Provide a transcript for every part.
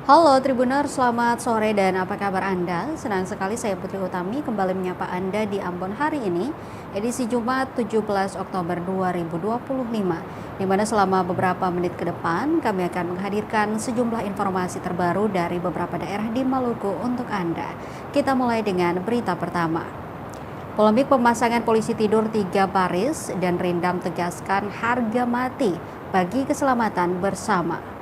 Halo Tribuners, selamat sore dan apa kabar Anda? Senang sekali saya Putri Utami kembali menyapa Anda di Ambon hari ini, edisi Jumat 17 Oktober 2025, di mana selama beberapa menit ke depan kami akan menghadirkan sejumlah informasi terbaru dari beberapa daerah di Maluku untuk Anda. Kita mulai dengan berita pertama. Polemik pemasangan polisi tidur 3 baris dan Rindam tegaskan harga mati bagi keselamatan bersama.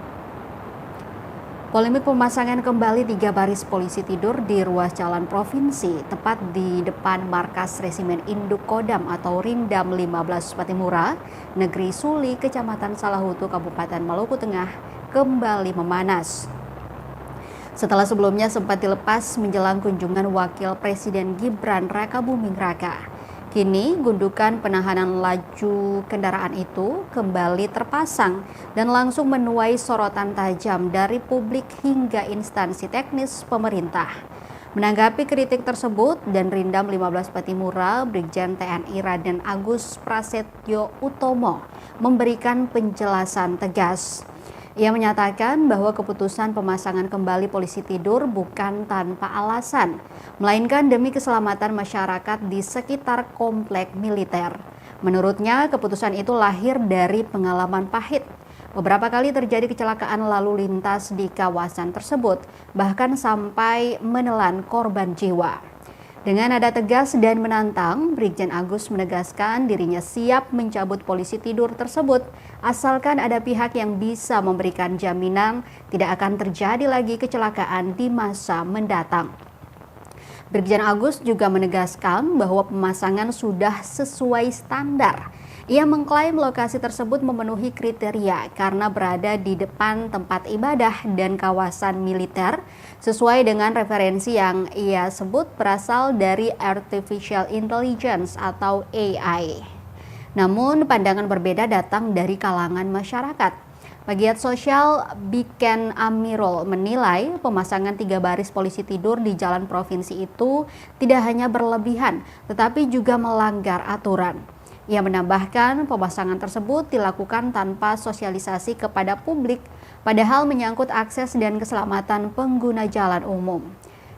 Polemik pemasangan kembali 3 baris polisi tidur di ruas jalan provinsi, tepat di depan markas Resimen Induk Kodam atau Rindam 15 Patimura, Negeri Suli, Kecamatan Salahutu, Kabupaten Maluku Tengah, kembali memanas. Setelah sebelumnya sempat dilepas menjelang kunjungan Wakil Presiden Gibran Rakabuming Raka. Kini gundukan penahanan laju kendaraan itu kembali terpasang dan langsung menuai sorotan tajam dari publik hingga instansi teknis pemerintah. Menanggapi kritik tersebut, dan Rindam 15 Patimura, Brigjen TNI Raden Agus Prasetyo Utomo memberikan penjelasan tegas. Ia menyatakan bahwa keputusan pemasangan kembali polisi tidur bukan tanpa alasan, melainkan demi keselamatan masyarakat di sekitar komplek militer. Menurutnya, keputusan itu lahir dari pengalaman pahit. Beberapa kali terjadi kecelakaan lalu lintas di kawasan tersebut, bahkan sampai menelan korban jiwa. Dengan nada tegas dan menantang, Brigjen Agus menegaskan dirinya siap mencabut polisi tidur tersebut, asalkan ada pihak yang bisa memberikan jaminan tidak akan terjadi lagi kecelakaan di masa mendatang. Brigjen Agus juga menegaskan bahwa pemasangan sudah sesuai standar. Ia mengklaim lokasi tersebut memenuhi kriteria karena berada di depan tempat ibadah dan kawasan militer, sesuai dengan referensi yang ia sebut berasal dari Artificial Intelligence atau AI. Namun pandangan berbeda datang dari kalangan masyarakat. Pegiat sosial Biken Amirul menilai pemasangan 3 baris polisi tidur di jalan provinsi itu tidak hanya berlebihan, tetapi juga melanggar aturan. Ia menambahkan pemasangan tersebut dilakukan tanpa sosialisasi kepada publik, padahal menyangkut akses dan keselamatan pengguna jalan umum.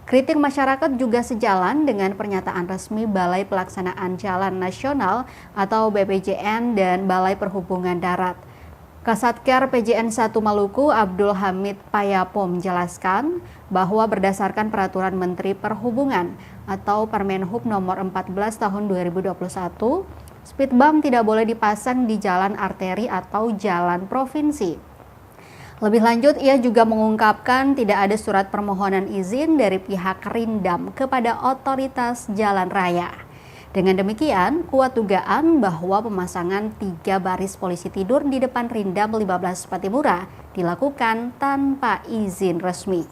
Kritik masyarakat juga sejalan dengan pernyataan resmi Balai Pelaksanaan Jalan Nasional atau BPJN dan Balai Perhubungan Darat. Kasatker PJN 1 Maluku Abdul Hamid Payapo menjelaskan bahwa berdasarkan Peraturan Menteri Perhubungan atau Permenhub nomor 14 tahun 2021, speed bump tidak boleh dipasang di jalan arteri atau jalan provinsi. Lebih lanjut, ia juga mengungkapkan tidak ada surat permohonan izin dari pihak Rindam kepada otoritas jalan raya. Dengan demikian, kuat dugaan bahwa pemasangan 3 baris polisi tidur di depan Rindam 15 Patimura dilakukan tanpa izin resmi.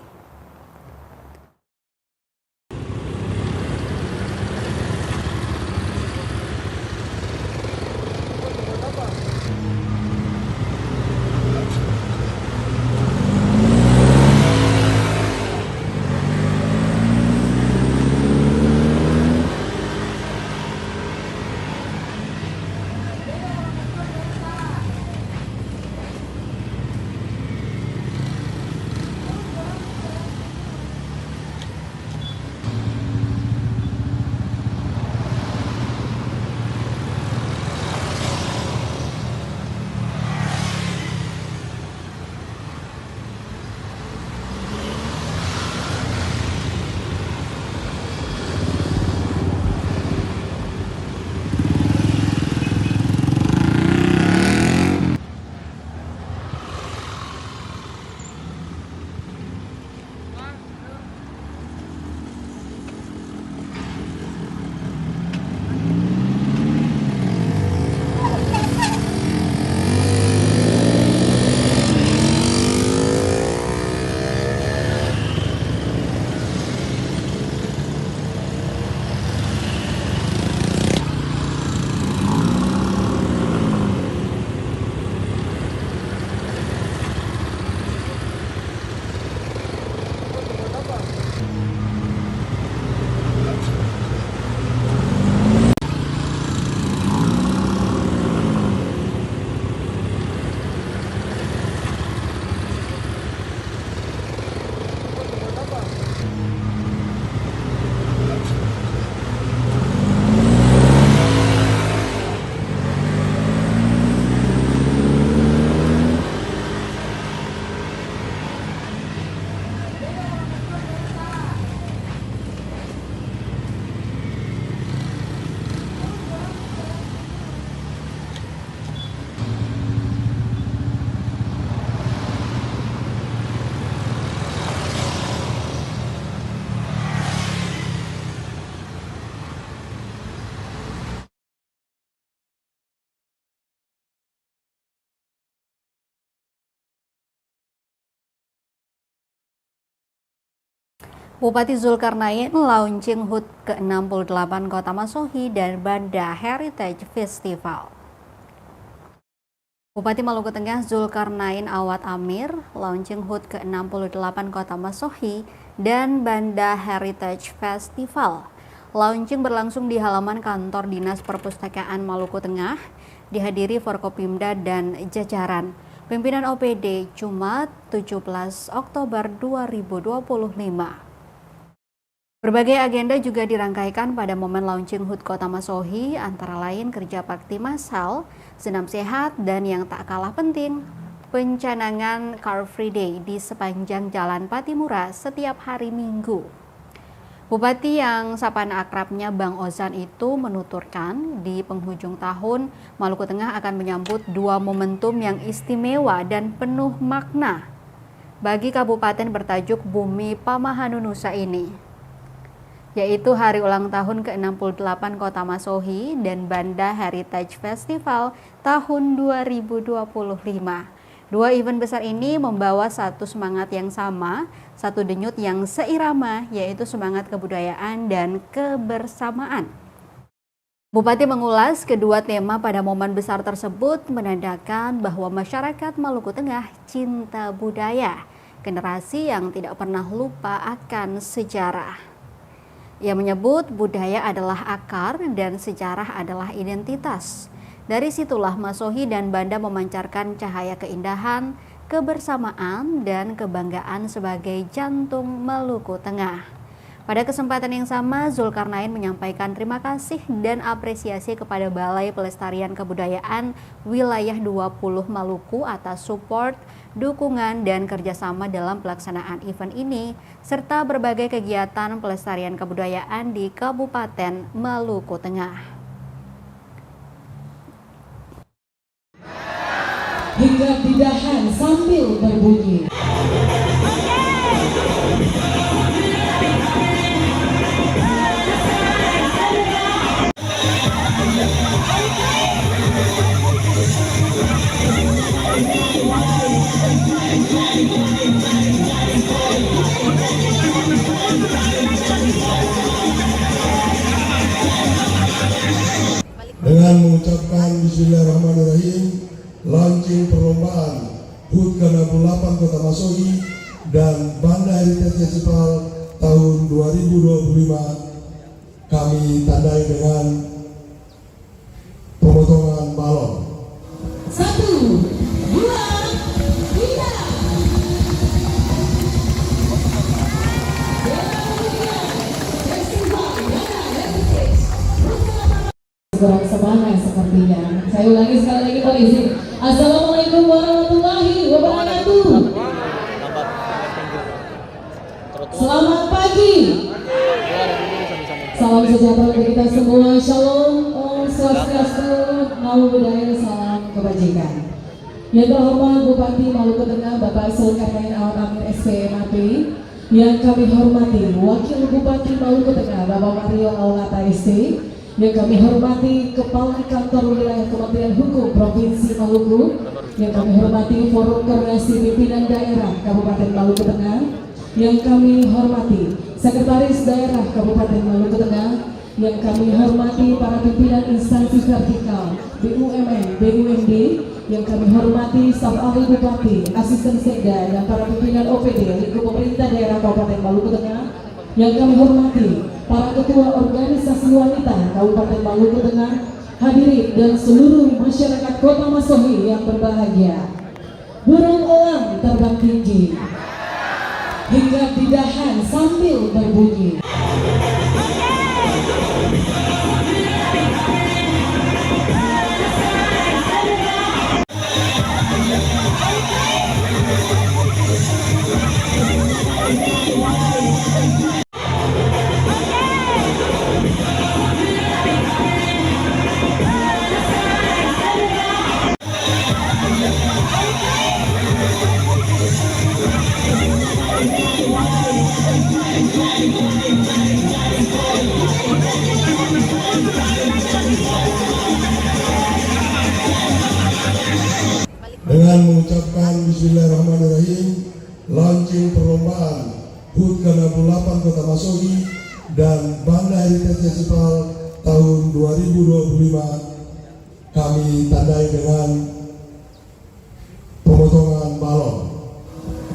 Bupati Zulkarnain launching HUT ke-68 Kota Masohi dan Banda Heritage Festival. Bupati Maluku Tengah Zulkarnain Awad Amir launching HUT ke-68 Kota Masohi dan Banda Heritage Festival. Launching berlangsung di halaman kantor Dinas Perpustakaan Maluku Tengah, dihadiri Forkopimda dan jajaran pimpinan OPD Jumat 17 Oktober 2025. Berbagai agenda juga dirangkaikan pada momen launching HUT Kota Masohi, antara lain kerja bakti massal, senam sehat, dan yang tak kalah penting, pencanangan Car Free Day di sepanjang Jalan Patimura setiap hari Minggu. Bupati yang sapaan akrabnya Bang Ozan itu menuturkan di penghujung tahun Maluku Tengah akan menyambut dua momentum yang istimewa dan penuh makna bagi kabupaten bertajuk Bumi Pamahanunusa ini, yaitu hari ulang tahun ke-68 Kota Masohi dan Banda Heritage Festival tahun 2025. Dua event besar ini membawa satu semangat yang sama, satu denyut yang seirama, yaitu semangat kebudayaan dan kebersamaan. Bupati mengulas kedua tema pada momen besar tersebut menandakan bahwa masyarakat Maluku Tengah cinta budaya, generasi yang tidak pernah lupa akan sejarah. Ia menyebut budaya adalah akar dan sejarah adalah identitas. Dari situlah Masohi dan Banda memancarkan cahaya keindahan, kebersamaan, dan kebanggaan sebagai jantung Maluku Tengah. Pada kesempatan yang sama, Zulkarnain menyampaikan terima kasih dan apresiasi kepada Balai Pelestarian Kebudayaan Wilayah 20 Maluku atas support, dukungan, dan kerjasama dalam pelaksanaan event ini, serta berbagai kegiatan pelestarian kebudayaan di Kabupaten Maluku Tengah. Hingga didahan sambil berbunyi. Dengan mengucapkan Bismillahirrahmanirrahim, launching perlombaan HUT ke-68 Kota Masohi dan Banda Heritage Festival tahun 2025 kami tandai dengan pemotongan balon. 1, 2, 3. Kurang semangat sepertinya. Saya ulangi sekali lagi polisi. Assalamualaikum warahmatullahi wabarakatuh. Selamat pagi. Salam sejahtera bagi kita semua. Shalom, Om Swastiastu, Namo Buddhaya, salam kebajikan. Yang terhormat Bupati Maluku Tengah Bapak Zulkarnain Awad Amir SPMAP, yang kami hormati Wakil Bupati Maluku Tengah Bapak Mario Aulata ST, yang kami hormati Kepala Kantor Wilayah Kementerian Hukum Provinsi Maluku, yang kami hormati Forum Koordinasi Pimpinan Daerah Kabupaten Maluku Tengah, yang kami hormati Sekretaris Daerah Kabupaten Maluku Tengah, yang kami hormati para pimpinan instansi vertikal BUMN, BUMD, yang kami hormati staf ahli Bupati, Asisten Sekda, dan para pimpinan OPD lingkup pemerintah daerah Kabupaten Maluku Tengah, yang kami hormati para ketua organisasi wanita Kabupaten Maluku Tengah, hadirin dan seluruh masyarakat Kota Masohi yang berbahagia. Burung elang terbang tinggi hingga didahan sambil berbunyi. Dengan mengucapkan Bismillahirrahmanirrahim, launching perlombaan HUT ke-68 Kota Masohi dan Banda Heritage Festival tahun 2025 kami tandai dengan pemotongan balon.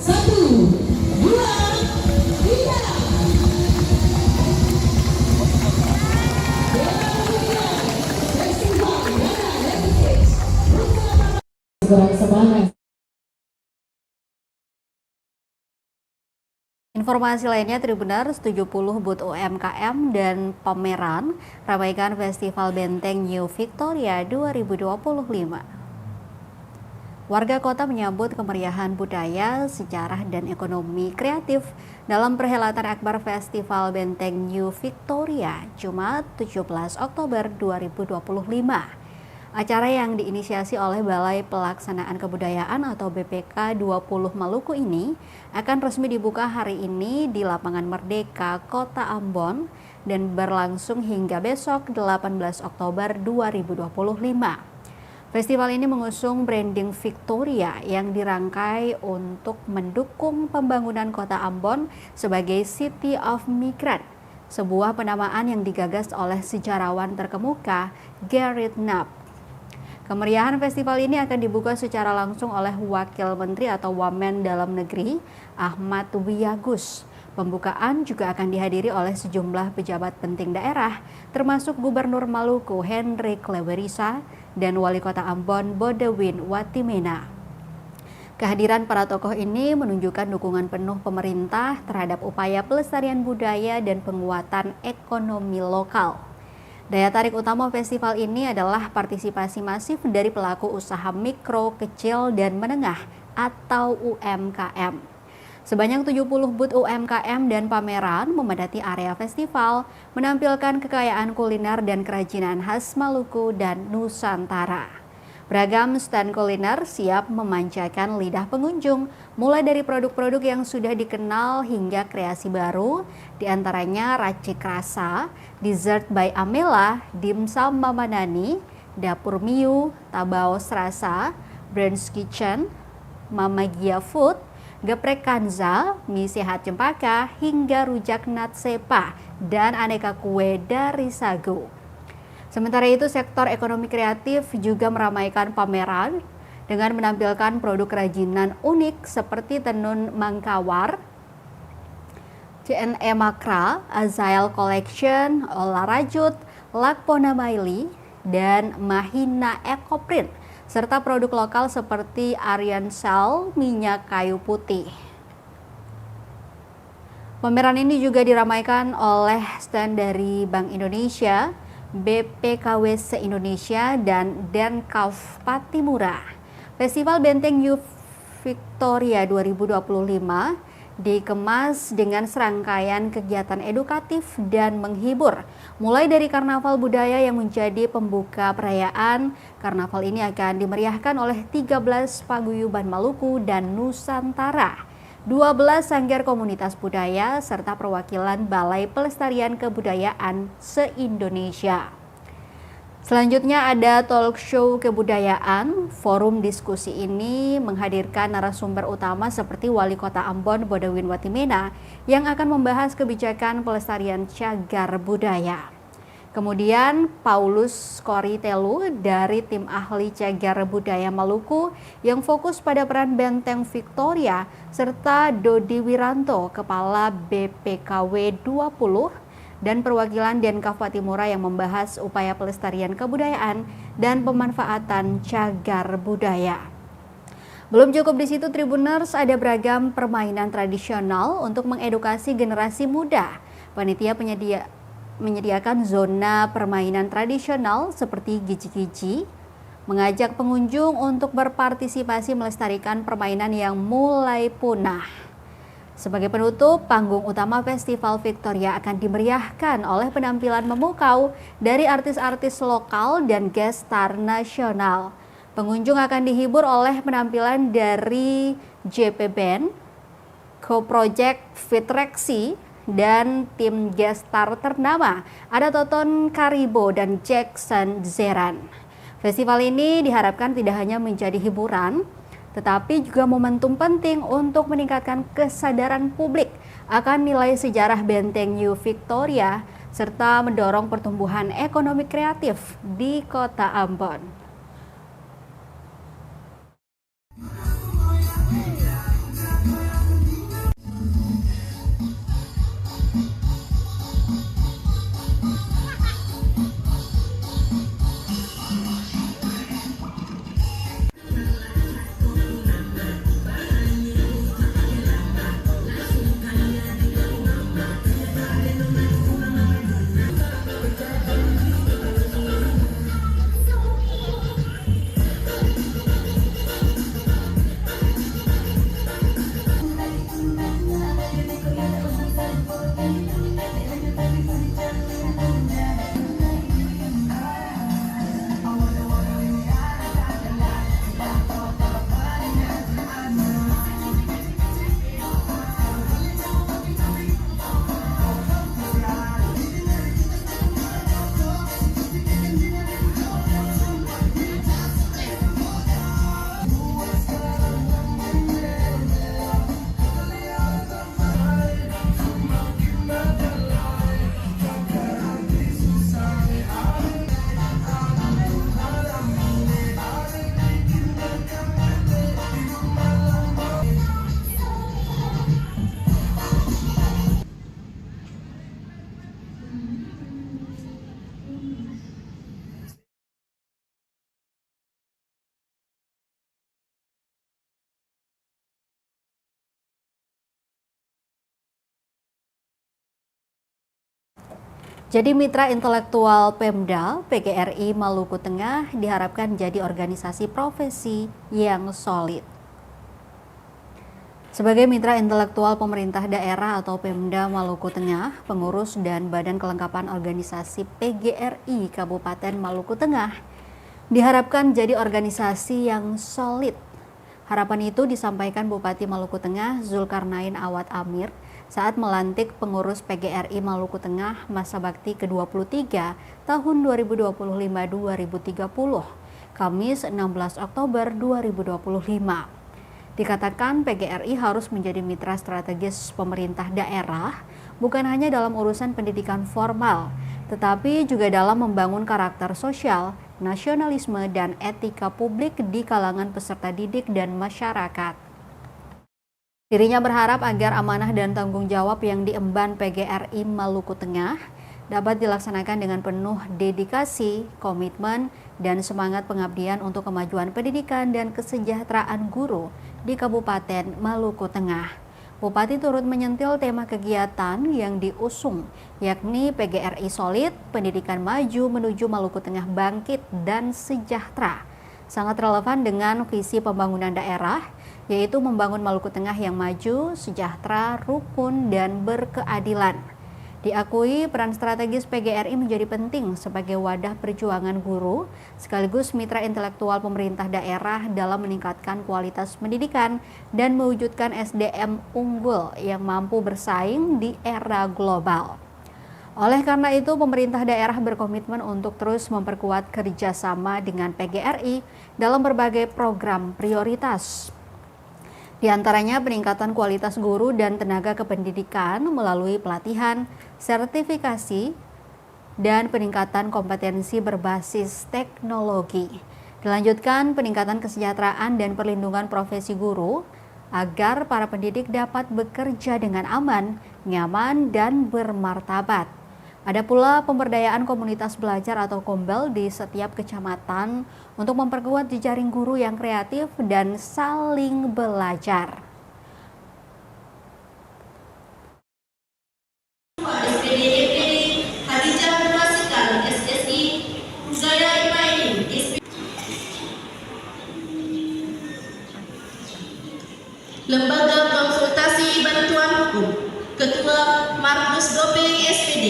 1, 2, 3. Semangat. Informasi lainnya, Tribuners, 70 booth UMKM dan pameran ramaikan Festival Benteng New Victoria 2025. Warga kota menyambut kemeriahan budaya, sejarah, dan ekonomi kreatif dalam perhelatan akbar Festival Benteng New Victoria, Jumat 17 Oktober 2025. Acara yang diinisiasi oleh Balai Pelaksanaan Kebudayaan atau BPK 20 Maluku ini akan resmi dibuka hari ini di Lapangan Merdeka, Kota Ambon dan berlangsung hingga besok 18 Oktober 2025. Festival ini mengusung branding Victoria yang dirangkai untuk mendukung pembangunan Kota Ambon sebagai City of Migrant, sebuah penamaan yang digagas oleh sejarawan terkemuka Gerrit Knapp. Kemeriahan festival ini akan dibuka secara langsung oleh Wakil Menteri atau Wamen Dalam Negeri Ahmad Wiyagus. Pembukaan juga akan dihadiri oleh sejumlah pejabat penting daerah, termasuk Gubernur Maluku Hendrik Lewerisa dan Wali Kota Ambon Bodewin Watimena. Kehadiran para tokoh ini menunjukkan dukungan penuh pemerintah terhadap upaya pelestarian budaya dan penguatan ekonomi lokal. Daya tarik utama festival ini adalah partisipasi masif dari pelaku usaha mikro, kecil, dan menengah atau UMKM. Sebanyak 70 booth UMKM dan pameran memadati area festival, menampilkan kekayaan kuliner dan kerajinan khas Maluku dan Nusantara. Beragam stand kuliner siap memanjakan lidah pengunjung, mulai dari produk-produk yang sudah dikenal hingga kreasi baru, diantaranya racik rasa, dessert by Amela, dimsum Mama Nani, dapur Miu, tabaos rasa, Brand's Kitchen, Mama Gia Food, geprek kanza, mie sehat cempaka, hingga rujak natsepa, dan aneka kue dari sagu. Sementara itu, sektor ekonomi kreatif juga meramaikan pameran dengan menampilkan produk kerajinan unik seperti tenun mangkawar, JNE Makra, Azael Collection, Olah Rajut, Lakpona Maili, dan Mahina Ecoprint, serta produk lokal seperti Aryan Cell, minyak kayu putih. Pameran ini juga diramaikan oleh stand dari Bank Indonesia, BPKW se-Indonesia, dan Denkav Patimura. Festival Benteng New Victoria 2025 dikemas dengan serangkaian kegiatan edukatif dan menghibur. Mulai dari karnaval budaya yang menjadi pembuka perayaan, karnaval ini akan dimeriahkan oleh 13 paguyuban Maluku dan Nusantara, 12 sanggar komunitas budaya, serta perwakilan Balai Pelestarian Kebudayaan se-Indonesia. Selanjutnya ada talk show kebudayaan. Forum diskusi ini menghadirkan narasumber utama seperti Wali Kota Ambon Bodewin Watimena yang akan membahas kebijakan pelestarian cagar budaya. Kemudian Paulus Koritelu dari tim ahli cagar budaya Maluku yang fokus pada peran Benteng Victoria, serta Dodi Wiranto, Kepala BPKW 20, dan perwakilan Denkav Patimura yang membahas upaya pelestarian kebudayaan dan pemanfaatan cagar budaya. Belum cukup di situ, Tribuners, ada beragam permainan tradisional untuk mengedukasi generasi muda. Panitia menyediakan zona permainan tradisional seperti giji-giji, mengajak pengunjung untuk berpartisipasi melestarikan permainan yang mulai punah. Sebagai penutup, panggung utama Festival Victoria akan dimeriahkan oleh penampilan memukau dari artis-artis lokal dan guest star nasional. Pengunjung akan dihibur oleh penampilan dari JP Band, Co-Project Fitrexi, dan tim guest star ternama ada Toton Karibo dan Jackson Zeran. Festival ini diharapkan tidak hanya menjadi hiburan, tetapi juga momentum penting untuk meningkatkan kesadaran publik akan nilai sejarah Benteng New Victoria serta mendorong pertumbuhan ekonomi kreatif di Kota Ambon. Jadi mitra intelektual Pemda PGRI Maluku Tengah diharapkan jadi organisasi profesi yang solid. Sebagai mitra intelektual pemerintah daerah atau Pemda Maluku Tengah, pengurus dan badan kelengkapan organisasi PGRI Kabupaten Maluku Tengah diharapkan jadi organisasi yang solid. Harapan itu disampaikan Bupati Maluku Tengah Zulkarnain Awad Amir saat melantik pengurus PGRI Maluku Tengah masa bakti ke-23 tahun 2025-2030, Kamis 16 Oktober 2025. Dikatakan PGRI harus menjadi mitra strategis pemerintah daerah, bukan hanya dalam urusan pendidikan formal, tetapi juga dalam membangun karakter sosial, nasionalisme, dan etika publik di kalangan peserta didik dan masyarakat. Dirinya berharap agar amanah dan tanggung jawab yang diemban PGRI Maluku Tengah dapat dilaksanakan dengan penuh dedikasi, komitmen, dan semangat pengabdian untuk kemajuan pendidikan dan kesejahteraan guru di Kabupaten Maluku Tengah. Bupati turut menyentil tema kegiatan yang diusung, yakni PGRI Solid, Pendidikan Maju menuju Maluku Tengah Bangkit dan Sejahtera. Sangat relevan dengan visi pembangunan daerah, yaitu membangun Maluku Tengah yang maju, sejahtera, rukun, dan berkeadilan. Diakui peran strategis PGRI menjadi penting sebagai wadah perjuangan guru, sekaligus mitra intelektual pemerintah daerah dalam meningkatkan kualitas pendidikan dan mewujudkan SDM unggul yang mampu bersaing di era global. Oleh karena itu, pemerintah daerah berkomitmen untuk terus memperkuat kerjasama dengan PGRI dalam berbagai program prioritas. Di antaranya peningkatan kualitas guru dan tenaga kependidikan melalui pelatihan, sertifikasi, dan peningkatan kompetensi berbasis teknologi. Dilanjutkan peningkatan kesejahteraan dan perlindungan profesi guru agar para pendidik dapat bekerja dengan aman, nyaman, dan bermartabat. Ada pula pemberdayaan komunitas belajar atau Kombel di setiap kecamatan untuk memperkuat jejaring guru yang kreatif dan saling belajar. Lembaga Konsultasi Bantuan Hukum, Ketua Markus Gopeng SPD,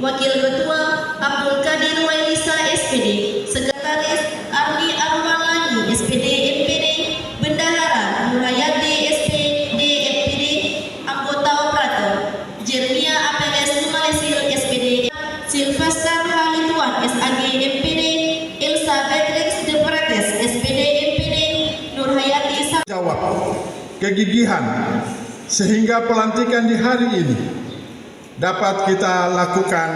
Wakil Ketua Abdul Qadir Wailisa SPD, Sekretaris Arli Armalani SPD MPD, Bendahara Nurhayati SPD MPD, Anggota Operator Jeremia APS Lumalesil SPD, Sylvester Halituan SAG MPD, Elsa Beatrix De Pretes SPD MPD, Nurhayati Jawab kegigihan sehingga pelantikan di hari ini dapat kita lakukan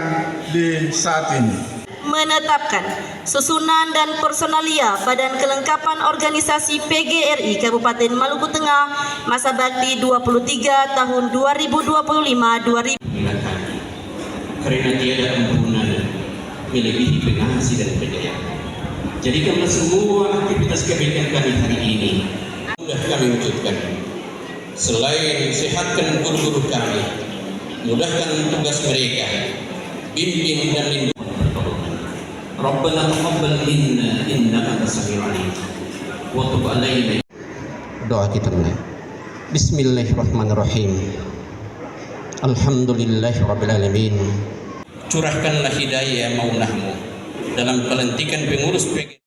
di saat ini. Menetapkan susunan dan personalia Badan Kelengkapan Organisasi PGRI Kabupaten Maluku Tengah masa bakti 23 tahun 2025-2000. Karena tiada ampunan melebihi pengasih dan penyayang. Jadikanlah semua aktivitas kebaikan kami hari ini mudah kami wujudkan. Selain sehatkan guru-guru kami, mudahkan tugas mereka, bimbing dan lindungi. Rabbana taqabbal minna innaka antas samiul alim wa tub alaina. Doa kita mulai. Bismillahirrahmanirrahim. Alhamdulillahirabbil alamin. Curahkanlah hidayah maunahmu dalam pelantikan pengurus PGRI.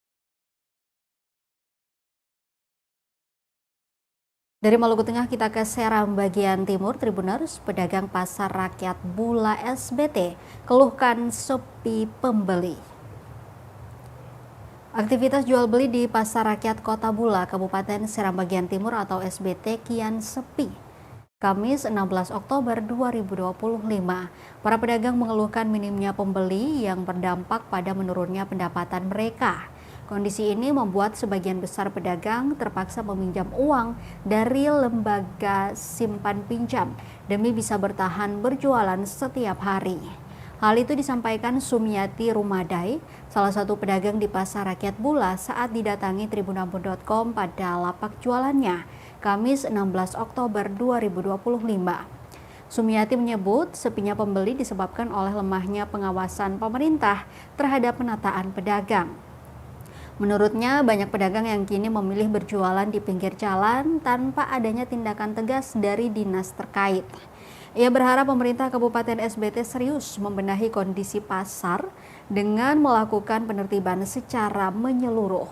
Dari Maluku Tengah kita ke Seram bagian timur. Tribuners, pedagang pasar rakyat Bula SBT keluhkan sepi pembeli. Aktivitas jual beli di Pasar Rakyat Kota Bula, Kabupaten Seram bagian timur atau SBT kian sepi. Kamis 16 Oktober 2025, para pedagang mengeluhkan minimnya pembeli yang berdampak pada menurunnya pendapatan mereka. Kondisi ini membuat sebagian besar pedagang terpaksa meminjam uang dari lembaga simpan pinjam demi bisa bertahan berjualan setiap hari. Hal itu disampaikan Sumiati Rumadai, salah satu pedagang di Pasar Rakyat Bula saat didatangi tribunambon.com pada lapak jualannya, Kamis 16 Oktober 2025. Sumiati menyebut sepinya pembeli disebabkan oleh lemahnya pengawasan pemerintah terhadap penataan pedagang. Menurutnya, banyak pedagang yang kini memilih berjualan di pinggir jalan tanpa adanya tindakan tegas dari dinas terkait. Ia berharap pemerintah Kabupaten SBT serius membenahi kondisi pasar dengan melakukan penertiban secara menyeluruh.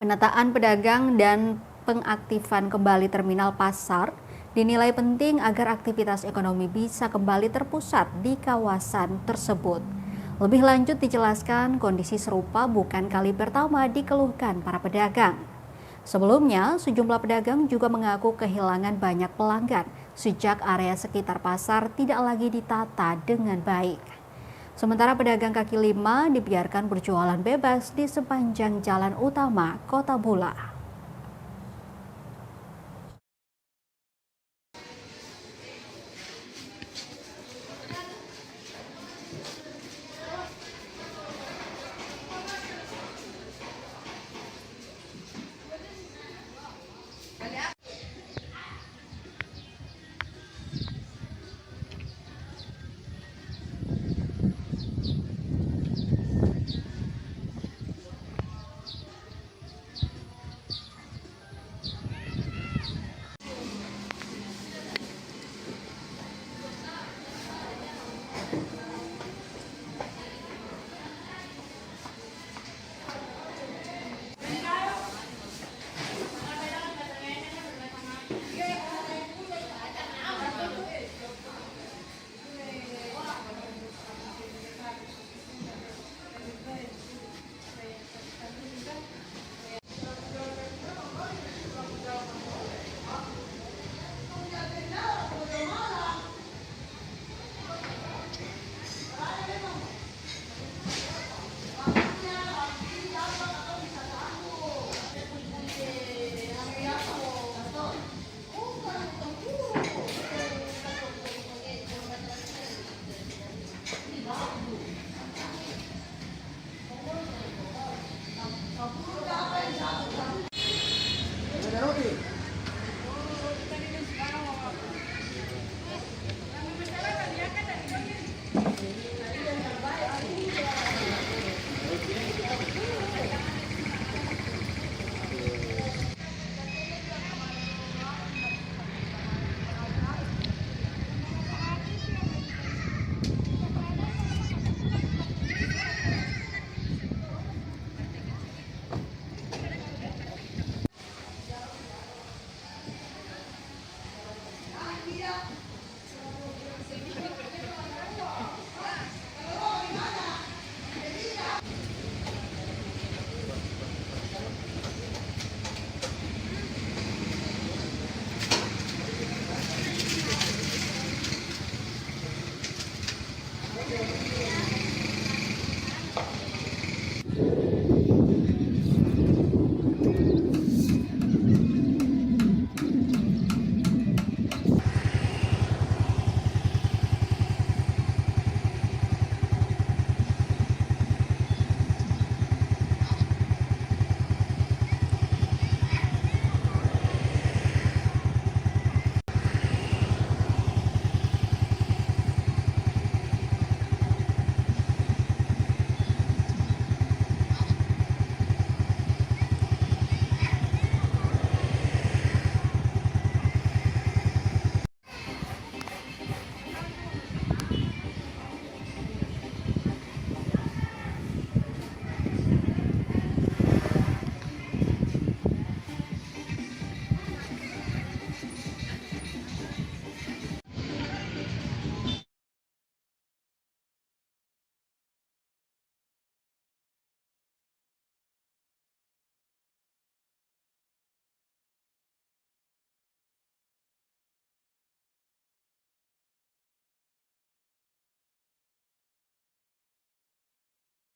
Penataan pedagang dan pengaktifan kembali terminal pasar dinilai penting agar aktivitas ekonomi bisa kembali terpusat di kawasan tersebut. Lebih lanjut dijelaskan, kondisi serupa bukan kali pertama dikeluhkan para pedagang. Sebelumnya, sejumlah pedagang juga mengaku kehilangan banyak pelanggan sejak area sekitar pasar tidak lagi ditata dengan baik. Sementara pedagang kaki lima dibiarkan berjualan bebas di sepanjang jalan utama Kota Bula.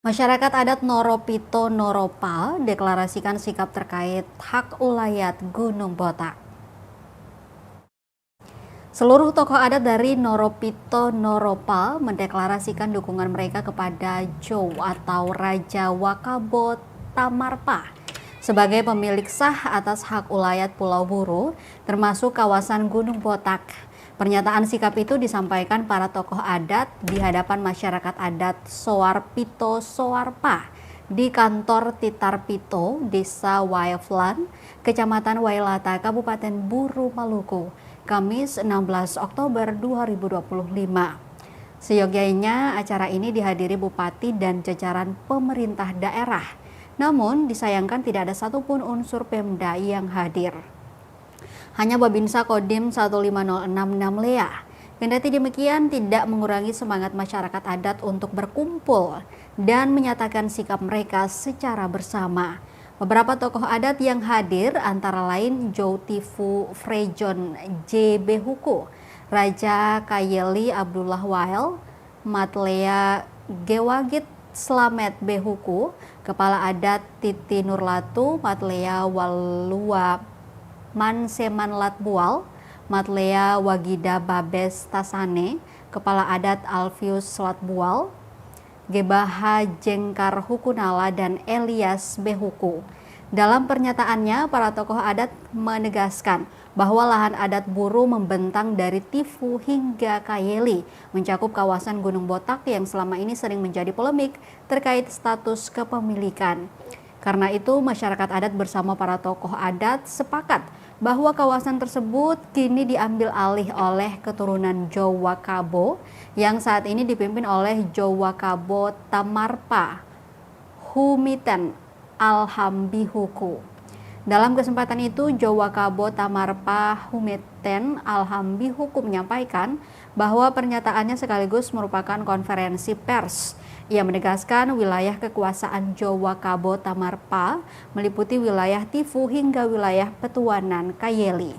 Masyarakat adat Noropito Noropa deklarasikan sikap terkait hak ulayat Gunung Botak. Seluruh tokoh adat dari Noropito Noropa mendeklarasikan dukungan mereka kepada Jow atau Raja Wakabo Tamarpa sebagai pemilik sah atas hak ulayat Pulau Buru termasuk kawasan Gunung Botak. Pernyataan sikap itu disampaikan para tokoh adat di hadapan masyarakat adat Soarpito Soarpa di kantor Titarpito, Desa Waiflan, Kecamatan Wailata, Kabupaten Buru, Maluku, Kamis 16 Oktober 2025. Seyogyanya acara ini dihadiri Bupati dan jajaran pemerintah daerah. Namun disayangkan tidak ada satupun unsur Pemda yang hadir. Hanya Babinsa Kodim 15066 Lea. Kendati demikian tidak mengurangi semangat masyarakat adat untuk berkumpul dan menyatakan sikap mereka secara bersama. Beberapa tokoh adat yang hadir antara lain Joutifu Frejon J. Behuku, Raja Kayeli Abdullah Wael, Matlea Gewagit Slamet Behuku, Kepala Adat Titi Nurlatu, Matlea Walua Manseman Latbual, Matlea Wagida Babes Tasane, Kepala Adat Alfius Latbual, Gebaha Jengkar Hukunala, dan Elias Behuku. Dalam pernyataannya, para tokoh adat menegaskan bahwa lahan adat Buru membentang dari Tifu hingga Kayeli, mencakup kawasan Gunung Botak yang selama ini sering menjadi polemik terkait status kepemilikan. Karena itu, masyarakat adat bersama para tokoh adat sepakat bahwa kawasan tersebut kini diambil alih oleh keturunan Jow Wakabo yang saat ini dipimpin oleh Jow Wakabo Tamarpa Humiten Alhambihuku. Dalam kesempatan itu, Jow Wakabo Tamarpa Humiten Alhambihuku menyampaikan bahwa pernyataannya sekaligus merupakan konferensi pers. Ia menegaskan wilayah kekuasaan Jow Wakabo Tamarpa meliputi wilayah Tifu hingga wilayah Petuanan Kayeli.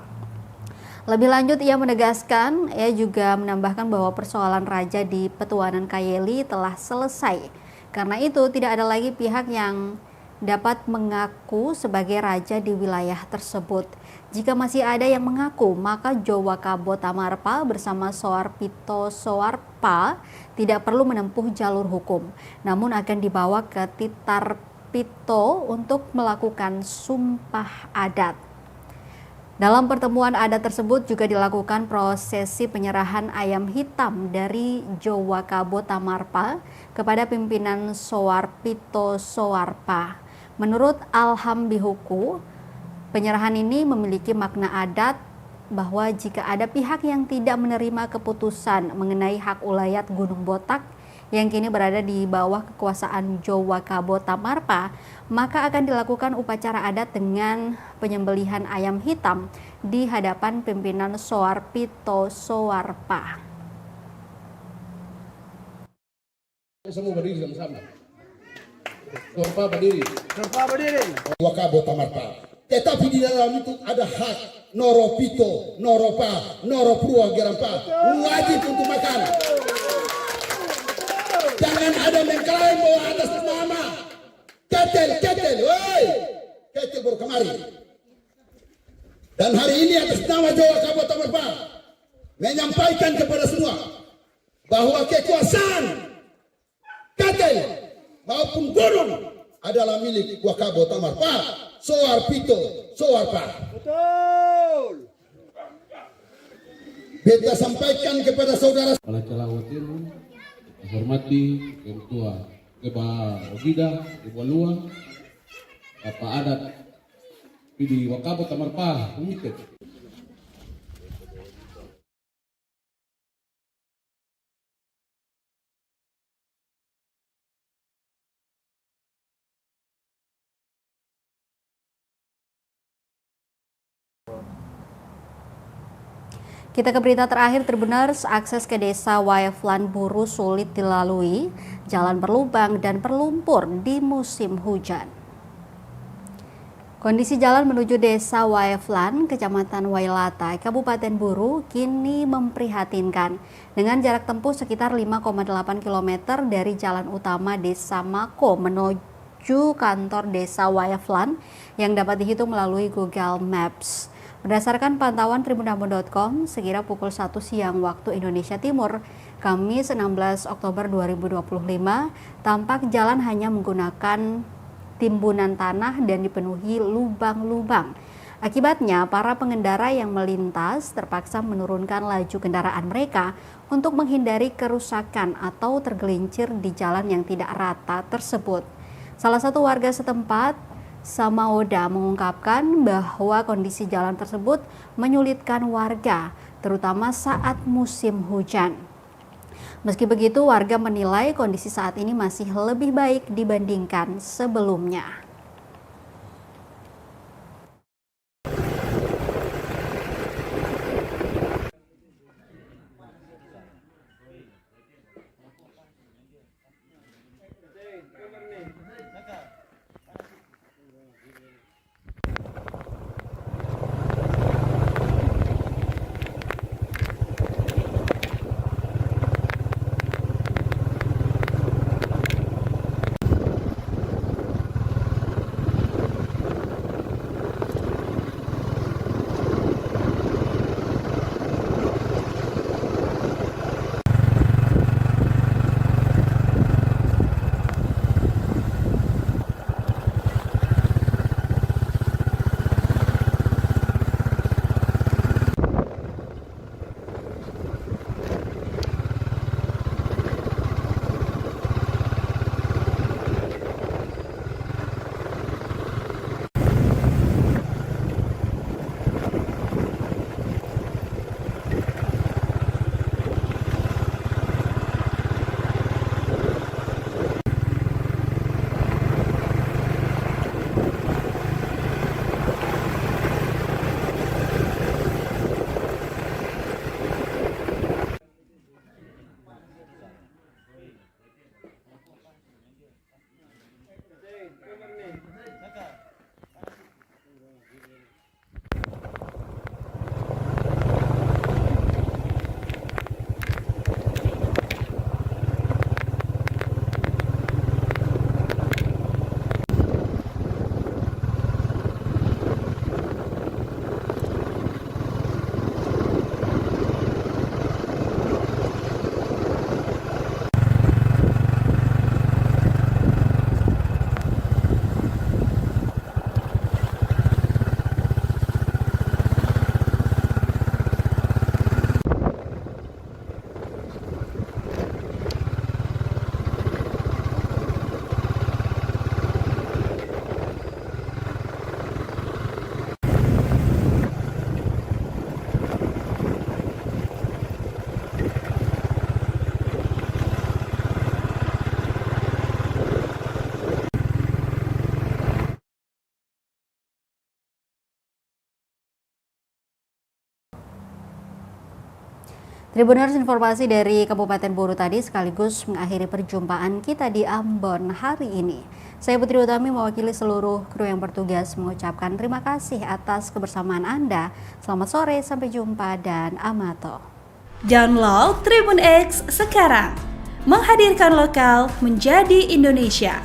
Lebih lanjut, ia menegaskan, ia juga menambahkan bahwa persoalan raja di Petuanan Kayeli telah selesai. Karena itu, tidak ada lagi pihak yang dapat mengaku sebagai raja di wilayah tersebut. Jika masih ada yang mengaku, maka Jow Wakabo Tamarpa bersama Soarpito Soarpa tidak perlu menempuh jalur hukum, namun akan dibawa ke Titarpito untuk melakukan sumpah adat. Dalam pertemuan adat tersebut juga dilakukan prosesi penyerahan ayam hitam dari Jow Wakabo Tamarpa kepada pimpinan Soarpito Soarpa. Menurut Alhambihuku, penyerahan ini memiliki makna adat bahwa jika ada pihak yang tidak menerima keputusan mengenai hak ulayat Gunung Botak yang kini berada di bawah kekuasaan Jow Wakabo Tamarpa, maka akan dilakukan upacara adat dengan penyembelihan ayam hitam di hadapan pimpinan Soarpito Soarpa. Semua berdiri sama-sama. Soarpa berdiri. Wakabo Tamarpa. Tetapi di dalam itu ada hak Noropito, Noropa, Noropurwa Gerampa, wajib untuk makan. Jangan ada mengklaim bahwa atas nama ketel, woi, ketel baru kemari. Dan hari ini atas nama Jow Wakabo Tamarpa menyampaikan kepada semua bahwa kekuasaan ketel maupun burung adalah milik Wakabo Tamarpa, Soarpito Soarpa. Betul. Beta sampaikan kepada saudara. Oleh Celawatin, hormati Ketua Kepala Ogida, Kepala Lua, Bapak Adat di Wakabo Tamarpa, Humiten. Kita ke berita terakhir, Tribuners. Akses ke desa Waiflan Buru sulit dilalui, jalan berlubang dan berlumpur di musim hujan. Kondisi jalan menuju Desa Waeflan, Kecamatan Wailata, Kabupaten Buru kini memprihatinkan dengan jarak tempuh sekitar 5,8 km dari jalan utama Desa Mako menuju kantor Desa Waeflan yang dapat dihitung melalui Google Maps. Berdasarkan pantauan tribunambon.com, sekira pukul 1 siang waktu Indonesia Timur, Kamis 16 Oktober 2025, tampak jalan hanya menggunakan timbunan tanah dan dipenuhi lubang-lubang. Akibatnya, para pengendara yang melintas terpaksa menurunkan laju kendaraan mereka untuk menghindari kerusakan atau tergelincir di jalan yang tidak rata tersebut. Salah satu warga setempat, Samaoda, mengungkapkan bahwa kondisi jalan tersebut menyulitkan warga, terutama saat musim hujan. Meski begitu, warga menilai kondisi saat ini masih lebih baik dibandingkan sebelumnya. Tribuners, informasi dari Kabupaten Buru tadi sekaligus mengakhiri perjumpaan kita di Ambon hari ini. Saya Putri Utami mewakili seluruh kru yang bertugas mengucapkan terima kasih atas kebersamaan Anda. Selamat sore, sampai jumpa dan amato. Download Tribun X sekarang, menghadirkan lokal menjadi Indonesia.